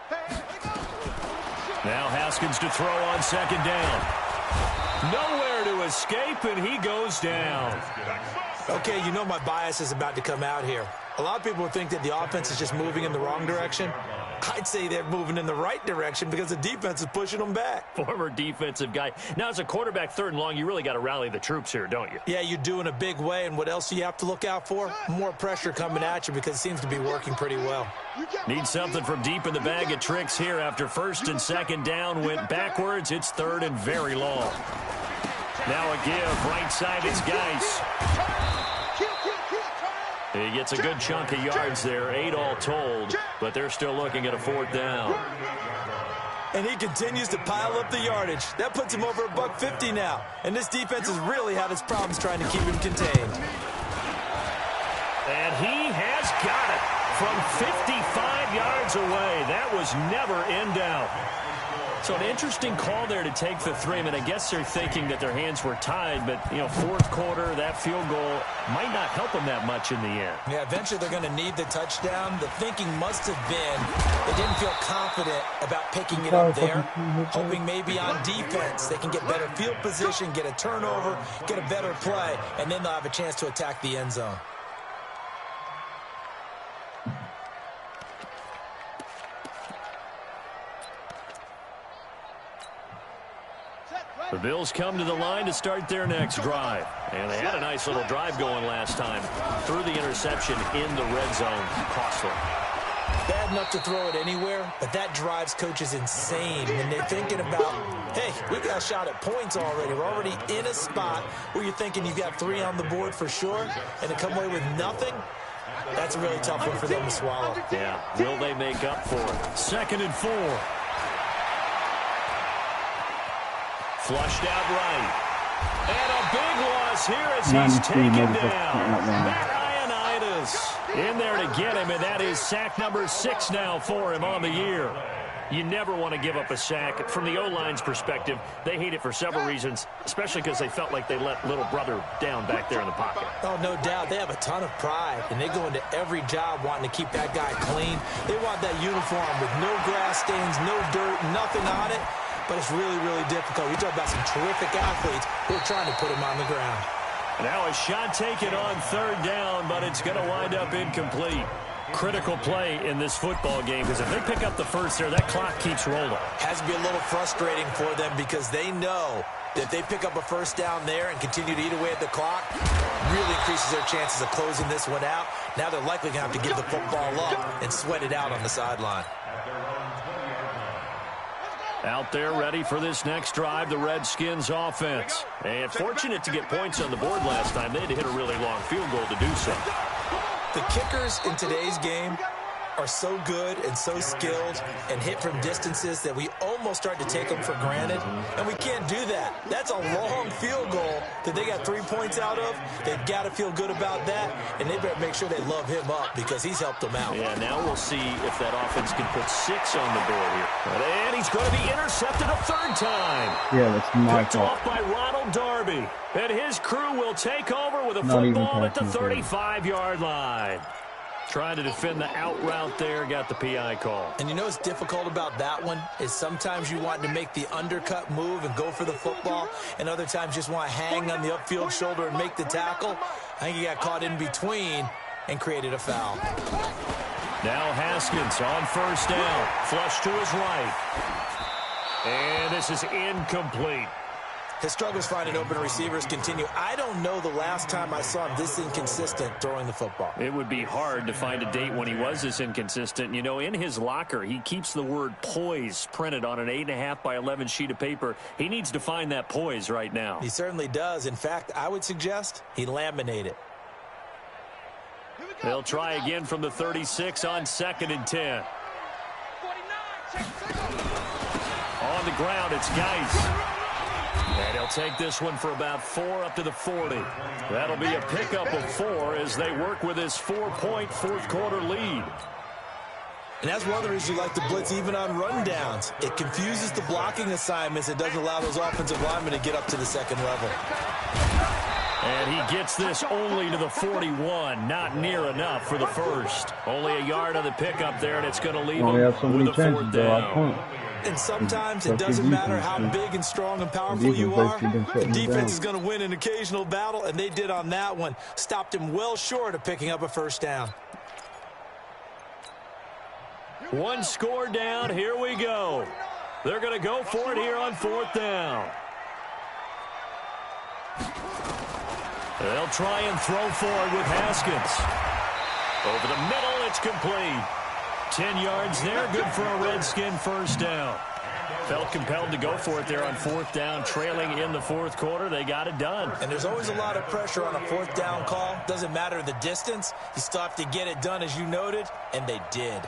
Speaker 3: Hey, go.
Speaker 1: Now Haskins to throw on 2nd down. Nowhere to escape, and he goes down.
Speaker 2: Okay, you know my bias is about to come out here. A lot of people think that the offense is just moving in the wrong direction. I'd say they're moving in the right direction because the defense is pushing them back.
Speaker 1: Former defensive guy. Now, as a quarterback, 3rd and long, you really got to rally the troops here, don't you?
Speaker 2: Yeah, you do in a big way, and what else do you have to look out for? More pressure coming at you because it seems to be working pretty well.
Speaker 1: Need something from deep in the bag of tricks here after 1st and 2nd down went backwards. It's 3rd and very long. Now a give. Right side, it's Geis. He gets a good chunk of yards there, 8 all told, but they're still looking at a 4th down.
Speaker 2: And he continues to pile up the yardage. That puts him over $150 now. And this defense has really had its problems trying to keep him contained.
Speaker 1: And he has got it from 55 yards away. That was never in doubt. So an interesting call there to take the 3. I mean, I guess they're thinking that their hands were tied, but, you know, 4th quarter, that field goal might not help them that much in the end.
Speaker 2: Yeah, eventually they're going to need the touchdown. The thinking must have been they didn't feel confident about picking it up there, hoping maybe on defense they can get better field position, get a turnover, get a better play, and then they'll have a chance to attack the end zone.
Speaker 1: The Bills come to the line to start their next drive. And they had a nice little drive going last time. Threw the interception in the red zone. Costly.
Speaker 2: Bad enough to throw it anywhere, but that drives coaches insane when they're thinking about, hey, we got a shot at points already. We're already in a spot where you're thinking you've got 3 on the board for sure, and to come away with nothing, that's a really tough one for them to swallow.
Speaker 1: Yeah, will they make up for it? 2nd and 4. Flushed out right. And a big loss here as he's taken down. Matt Ioannidis in there to get him, and that is sack number 6 now for him on the year. You never want to give up a sack. From the O-line's perspective, they hate it for several reasons, especially because they felt like they let little brother down back there in the pocket.
Speaker 2: Oh, no doubt. They have a ton of pride, and they go into every job wanting to keep that guy clean. They want that uniform with no grass stains, no dirt, nothing on it. But it's really, really difficult. You talk about some terrific athletes who are trying to put him on the ground.
Speaker 1: Now a shot taken on 3rd down, but it's going to wind up incomplete. Critical play in this football game, because if they pick up the 1st there, that clock keeps rolling.
Speaker 2: Has to be a little frustrating for them because they know that if they pick up a 1st down there and continue to eat away at the clock, really increases their chances of closing this one out. Now they're likely going to have to give the football up and sweat it out on the sideline.
Speaker 1: Out there ready for this next drive, the Redskins offense. And fortunate to get points on the board last time. They had to hit a really long field goal to do so.
Speaker 2: The kickers in today's game are so good and so skilled and hit from distances that we almost start to take them for granted, and we can't do that. That's a long field goal that they got 3 points out of. They've got to feel good about that, and they better make sure they love him up because he's helped them out.
Speaker 1: Yeah, now we'll see if that offense can put 6 on the board here. And he's going to be intercepted a 3rd time.
Speaker 5: Yeah, that's my
Speaker 1: Picked
Speaker 5: fault.
Speaker 1: off by Ronald Darby. And his crew will take over with a football at the 35-yard line. Trying to defend the out route there, got the PI call.
Speaker 2: And you know what's difficult about that one is sometimes you want to make the undercut move and go for the football, and other times just want to hang on the upfield shoulder and make the tackle. I think he got caught in between and created a foul.
Speaker 1: Now Haskins on 1st down. Flush to his right. And this is incomplete.
Speaker 2: His struggles finding open receivers continue. I don't know the last time I saw him this inconsistent throwing the football.
Speaker 1: It would be hard to find a date when he was this inconsistent. You know, in his locker, he keeps the word poise printed on an 8.5 by 11 sheet of paper. He needs to find that poise right now.
Speaker 2: He certainly does. In fact, I would suggest he laminate it.
Speaker 1: They'll try again from the 36 on 2nd and 10. On the ground, it's Geis. And he'll take this one for about 4 up to the 40. That'll be a pickup of 4 as they work with his 4-point 4th quarter lead.
Speaker 2: And that's one of the reasons you like to blitz even on rundowns. It confuses the blocking assignments. It doesn't allow those offensive linemen to get up to the 2nd level.
Speaker 1: And he gets this only to the 41. Not near enough for the 1st. Only a yard on the pickup there, and it's going to leave him with a 4th down.
Speaker 2: And sometimes it doesn't matter how big and strong and powerful you are. The defense is going to win an occasional battle, and they did on that one. Stopped him well short of picking up a first down.
Speaker 1: One score down. Here we go. They're going to go for it here on 4th down. They'll try and throw forward with Haskins. Over the middle, it's complete. 10 yards there, good for a Redskin first down. Felt compelled to go for it there on 4th down, trailing in the 4th quarter. They got it done.
Speaker 2: And there's always a lot of pressure on a 4th down call. Doesn't matter the distance. You still have to get it done, as you noted, and they did.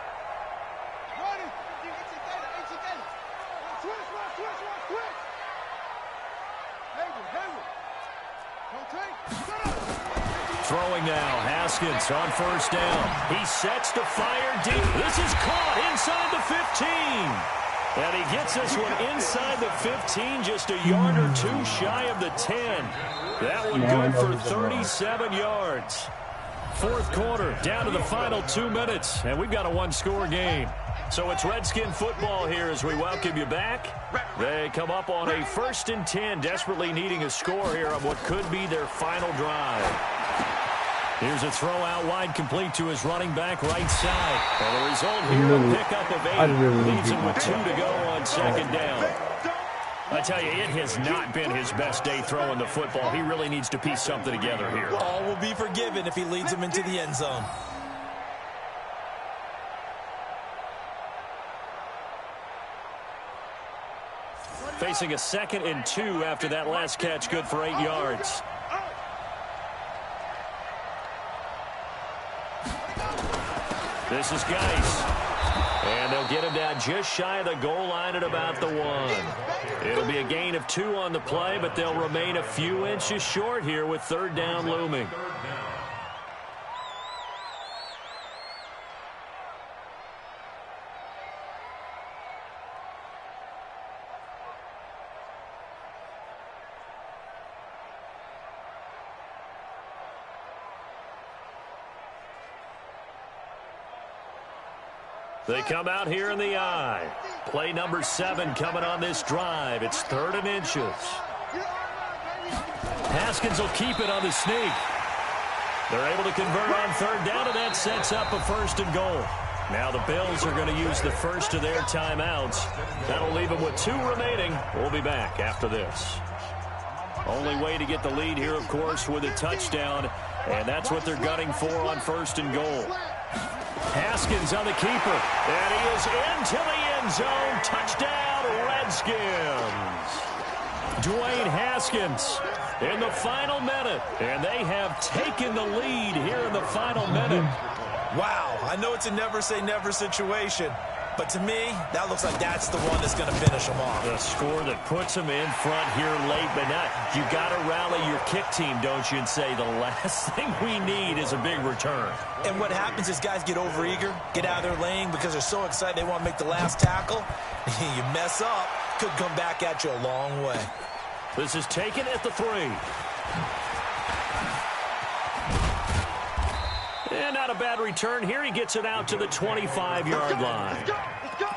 Speaker 1: Throwing now, Haskins on first down. He sets to fire deep. This is caught inside the 15. And he gets this one inside the 15, just a yard or two shy of the 10. That one good for 37 yards. 4th quarter, down to the final 2 minutes, and we've got a one-score game. So it's Redskin football here as we welcome you back. They come up on a 1st and 10, desperately needing a score here on what could be their final drive. Here's a throw out wide, complete to his running back right side. And the result here, a pickup of 8. Leaves him with 2 to go on 2nd down. I tell you, it has not been his best day throwing the football. He really needs to piece something together here.
Speaker 2: All will be forgiven if he leads him into the end zone.
Speaker 1: Facing a 2nd and 2 after that last catch, good for 8 yards. This is Geis. And they'll get him down just shy of the goal line at about the 1. It'll be a gain of 2 on the play, but they'll remain a few inches short here with 3rd down looming. They come out here in the I. Play number 7 coming on this drive. It's 3rd and inches. Haskins will keep it on the sneak. They're able to convert on 3rd down, and that sets up a 1st and goal. Now the Bills are going to use the first of their timeouts. That'll leave them with 2 remaining. We'll be back after this. Only way to get the lead here, of course, with a touchdown, and that's what they're gunning for on 1st and goal. Haskins on the keeper, and he is into the end zone. Touchdown, Redskins. Dwayne Haskins in the final minute, and they have taken the lead here in the final minute.
Speaker 2: Wow, I know it's a never-say-never situation, but to me, that looks like that's the one that's going to finish them off.
Speaker 1: The score that puts them in front here late, but now you got to rally your kick team, don't you, and say the last thing we need is a big return.
Speaker 2: And what happens is guys get overeager, get out of their lane because they're so excited they want to make the last tackle. You mess up, could come back at you a long way.
Speaker 1: This is taken at the 3. And not a bad return here. He gets it out to the 25-yard line.
Speaker 3: Let's go.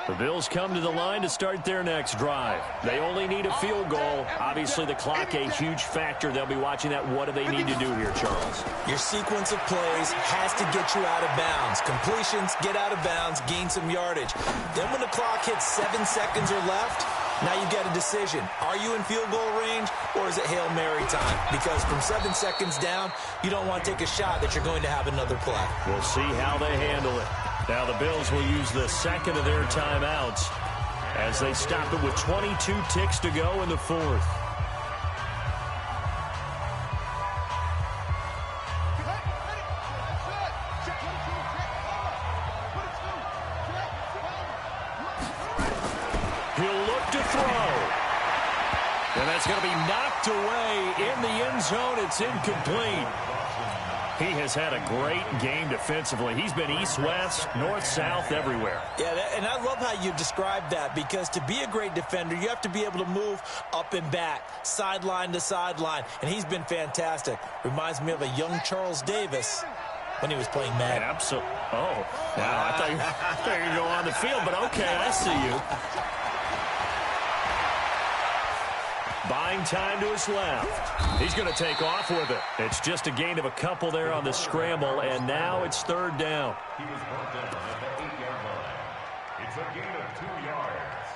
Speaker 1: The Bills come to the line to start their next drive. They only need a field goal. Obviously, the clock a huge factor. They'll be watching that. What do they need to do here, Charles?
Speaker 2: Your sequence of plays has to get you out of bounds. Completions, get out of bounds, gain some yardage. Then when the clock hits 7 seconds or left, now you get a decision. Are you in field goal range, or is it Hail Mary time? Because from 7 seconds down, you don't want to take a shot that you're going to have another play.
Speaker 1: We'll see how they handle it. Now the Bills will use the 2nd of their timeouts as they stop it with 22 ticks to go in the 4th. He'll look to throw. And that's going to be knocked away in the end zone. It's incomplete. He has had a great game defensively. He's been east-west, north-south, everywhere.
Speaker 2: Yeah, and I love how you described that, because to be a great defender, you have to be able to move up and back, sideline to sideline, and he's been fantastic. Reminds me of a young Charles Davis when he was playing Madden.
Speaker 1: Absolutely. Oh, wow. I thought you were going to go on the field, but okay, I see you. Buying time to his left. He's going to take off with it. It's just a gain of a couple there on the scramble, and now it's third down.
Speaker 4: He was brought down at the 8-yard line. It's a gain of 2 yards,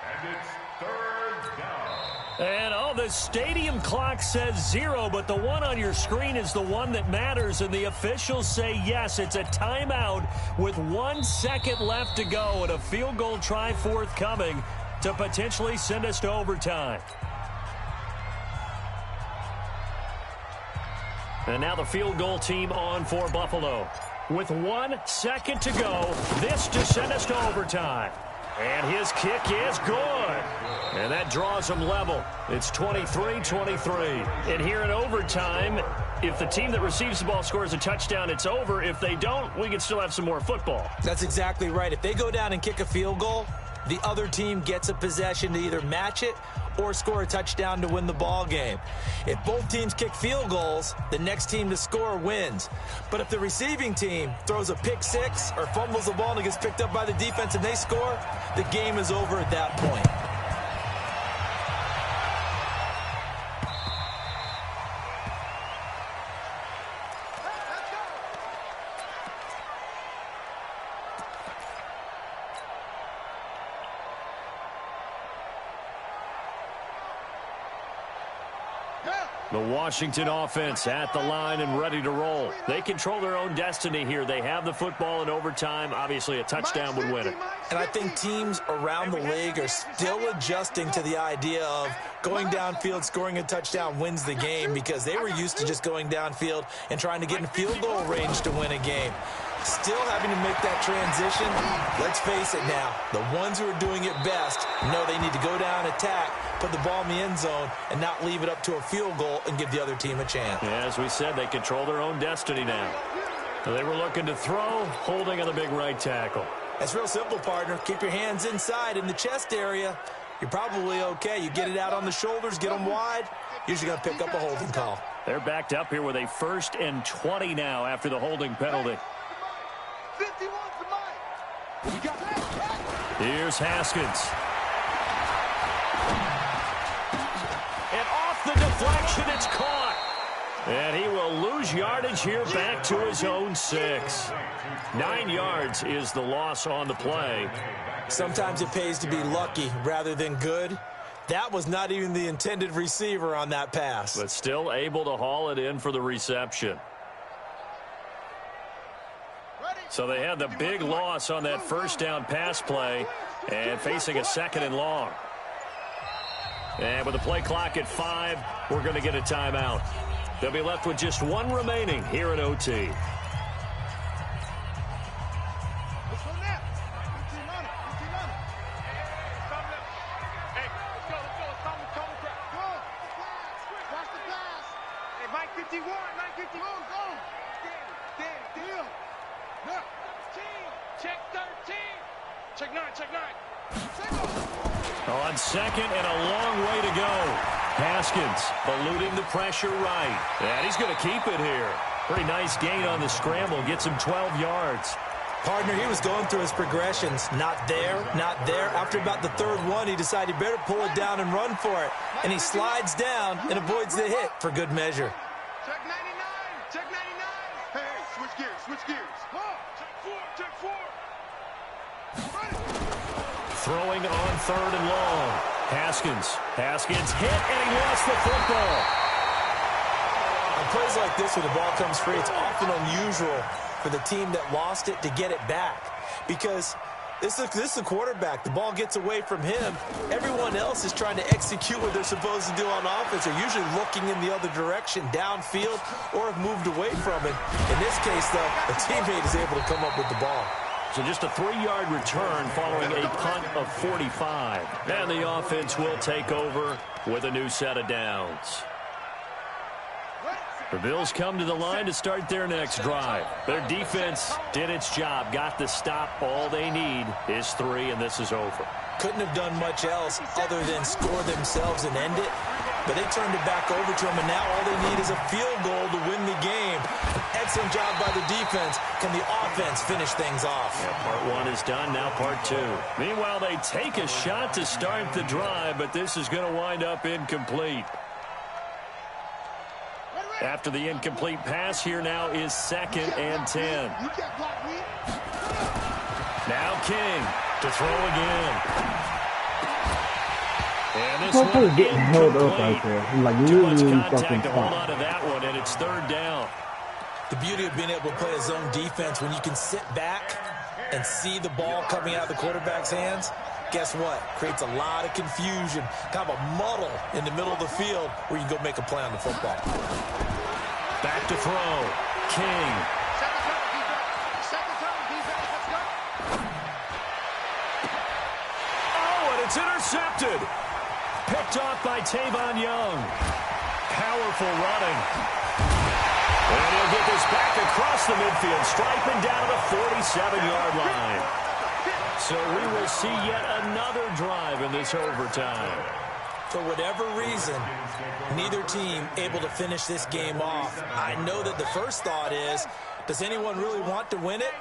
Speaker 4: and it's third down.
Speaker 1: And, the stadium clock says 0, but the one on your screen is the one that matters, and the officials say yes, it's a timeout with 1 second left to go, and a field goal try forthcoming to potentially send us to overtime. And now the field goal team on for Buffalo. With 1 second to go, this to send us to overtime. And his kick is good. And that draws them level. It's 23-23. And here in overtime, if the team that receives the ball scores a touchdown, it's over. If they don't, we can still have some more football.
Speaker 2: That's exactly right. If they go down and kick a field goal, the other team gets a possession to either match it or score a touchdown to win the ball game. If both teams kick field goals, the next team to score wins. But if the receiving team throws a pick six or fumbles the ball and it gets picked up by the defense and they score, the game is over at that point.
Speaker 1: The Washington offense at the line and ready to roll. They control their own destiny here. They have the football in overtime. Obviously, a touchdown would win it.
Speaker 2: And I think teams around the league are still adjusting to the idea of going downfield, scoring a touchdown wins the game, because they were used to just going downfield and trying to get in field goal range to win a game. Still having to make that transition. Let's face it now, the ones who are doing it best know they need to go down, attack, put the ball in the end zone, and not leave it up to a field goal and give the other team a chance.
Speaker 1: Yeah, as we said, they control their own destiny now. They were looking to throw, holding on the big right tackle.
Speaker 2: That's real simple, partner. Keep your hands inside in the chest area. You're probably okay. You get it out on the shoulders, get them wide, usually going to pick up a holding call.
Speaker 1: They're backed up here with a 1st and 20 now after the holding penalty.
Speaker 3: 51 to Mike.
Speaker 1: Here's Haskins. And off the deflection, it's caught. And he will lose yardage here back to his own 6. 9 yards is the loss on the play.
Speaker 2: Sometimes it pays to be lucky rather than good. That was not even the intended receiver on that pass.
Speaker 1: But still able to haul it in for the reception. So they had the big loss on that 1st down pass play and facing a 2nd and long. And with the play clock at 5, we're going to get a timeout. They'll be left with just 1 remaining here at OT. On 2nd and a long way to go. Haskins eluding the pressure right. And he's going to keep it here. Pretty nice gain on the scramble. Gets him 12 yards.
Speaker 2: Partner, he was going through his progressions. Not there, not there. After about the 3rd one, he decided he better pull it down and run for it. And he slides down and avoids the hit for good measure.
Speaker 3: Check 99. Check 99. Hey, switch gears. Switch gears. Check 4. Check 4.
Speaker 1: Throwing on 3rd and long. Haskins hit, and he lost the football.
Speaker 2: On plays like this where the ball comes free, it's often unusual for the team that lost it to get it back. Because this is a quarterback. The ball gets away from him. Everyone else is trying to execute what they're supposed to do on offense. They're usually looking in the other direction, downfield, or have moved away from it. In this case, though, a teammate is able to come up with the ball.
Speaker 1: So just a 3-yard return following a punt of 45. And the offense will take over with a new set of downs. The Bills come to the line to start their next drive. Their defense did its job, got the stop. All they need is 3, and this is over.
Speaker 2: Couldn't have done much else other than score themselves and end it. but they turned it back over to him, and now all they need is a field goal to win the game. Excellent job by the defense. Can the offense finish things off?
Speaker 1: Yeah, part one is done, now part two. Meanwhile, they take a shot to start the drive, but this is going to wind up incomplete. After the incomplete pass, here now is 2nd and 10. Now King to throw again. And this one
Speaker 5: is getting held up right there. Like,
Speaker 1: too much
Speaker 5: really
Speaker 1: contact
Speaker 5: fucking
Speaker 1: to hold on to that one, and it's 3rd down.
Speaker 2: The beauty of being able to play a zone defense when you can sit back and see the ball coming out of the quarterback's hands, guess what? Creates a lot of confusion, kind of a muddle in the middle of the field where you can go make a play on the football.
Speaker 1: Back to throw. King. Oh, and it's intercepted. Picked off by Tavon Young. Powerful running. And he'll get this back across the midfield, striping down to the 47-yard line. So we will see yet another drive in this overtime.
Speaker 2: For whatever reason, neither team able to finish this game off. I know that the first thought is, does anyone really want to win it?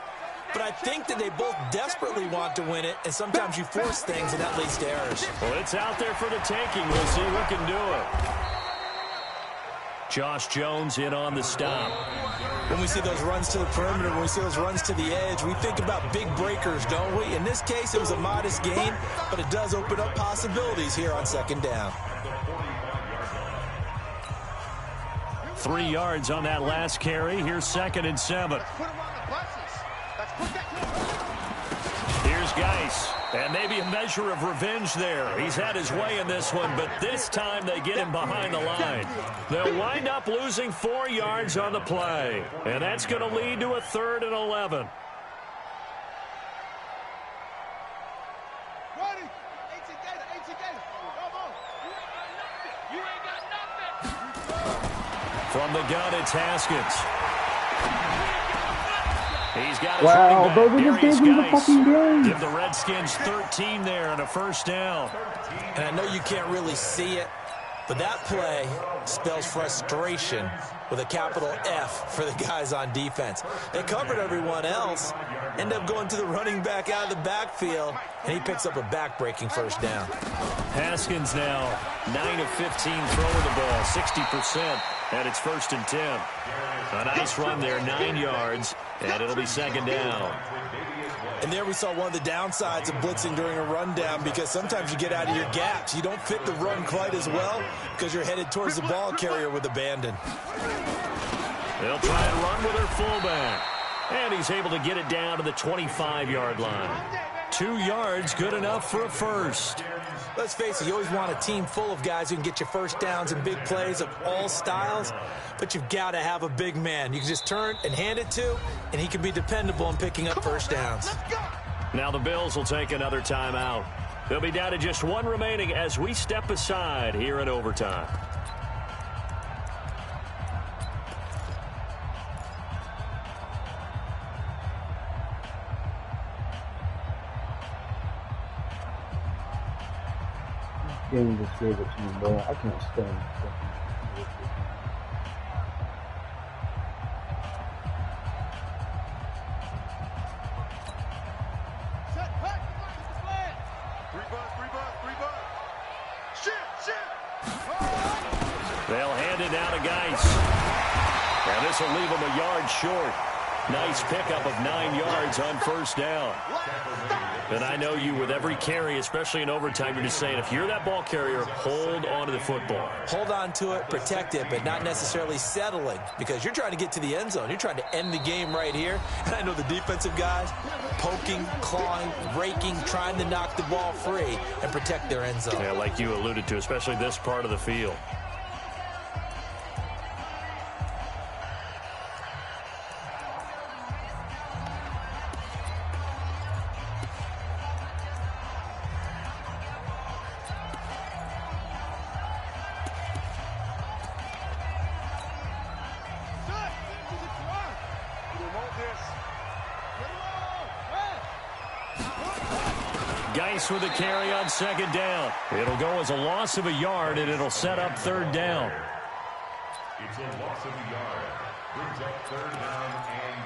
Speaker 2: But I think that they both desperately want to win it, and sometimes you force things, and that leads to errors.
Speaker 1: Well, it's out there for the taking. We'll see who can do it. Josh Jones in on the stop.
Speaker 2: When we see those runs to the perimeter, when we see those runs to the edge, we think about big breakers, don't we? In this case, it was a modest gain, but it does open up possibilities here on 2nd down.
Speaker 1: 3 yards on that last carry. Here's 2nd and 7. Here's Geis. And maybe a measure of revenge there. He's had his way in this one, but this time they get him behind the line. They'll wind up losing 4 yards on the play. And that's going to lead to a 3rd and 11. From the gun, it's Haskins. He's got his
Speaker 5: wow, those are
Speaker 1: running
Speaker 5: the things in the fucking game.
Speaker 1: Give the Redskins 13 there and a 1st down.
Speaker 2: And I know you can't really see it, but that play spells frustration with a capital F for the guys on defense. They covered everyone else, end up going to the running back out of the backfield, and he picks up a back-breaking 1st down.
Speaker 1: Haskins now 9 of 15 throwing the ball, 60%, and it's 1st and 10. A nice run there, 9 yards, and it'll be 2nd down.
Speaker 2: And there we saw one of the downsides of blitzing during a rundown, because sometimes you get out of your gaps. You don't fit the run quite as well because you're headed towards the ball carrier with abandon.
Speaker 1: They'll try and run with their fullback. And he's able to get it down to the 25-yard line. 2 yards, good enough for a 1st.
Speaker 2: Let's face it, you always want a team full of guys who can get you 1st downs and big plays of all styles, but you've got to have a big man you can just turn and hand it to, and he can be dependable in picking up 1st downs.
Speaker 1: Now the Bills will take another timeout. They'll be down to just 1 remaining as we step aside here in overtime.
Speaker 5: Game just gave it to me, bro. I can't stand it.
Speaker 1: They'll hand it down to Geis. And this will leave him a yard short. Nice pickup of 9 yards on 1st down. And I know you, with every carry, especially in overtime, you're just saying, if you're that ball carrier, hold on to the football.
Speaker 2: Hold on to it, protect it, but not necessarily settling, because you're trying to get to the end zone. You're trying to end the game right here. And I know the defensive guys poking, clawing, raking, trying to knock the ball free and protect their end zone.
Speaker 1: Yeah, like you alluded to, especially this part of the field. Nice with the carry on second down. It'll go as a loss of a yard, and it'll set up third down.
Speaker 4: It's a loss of a yard. Brings up third down and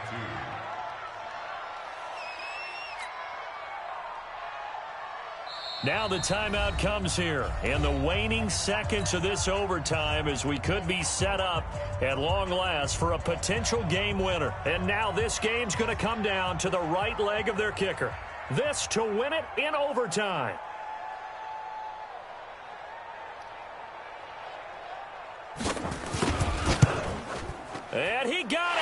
Speaker 4: 2.
Speaker 1: Now the timeout comes here in the waning seconds of this overtime as we could be set up at long last for a potential game winner. And now this game's going to come down to the right leg of their kicker. This to win it in overtime. And he got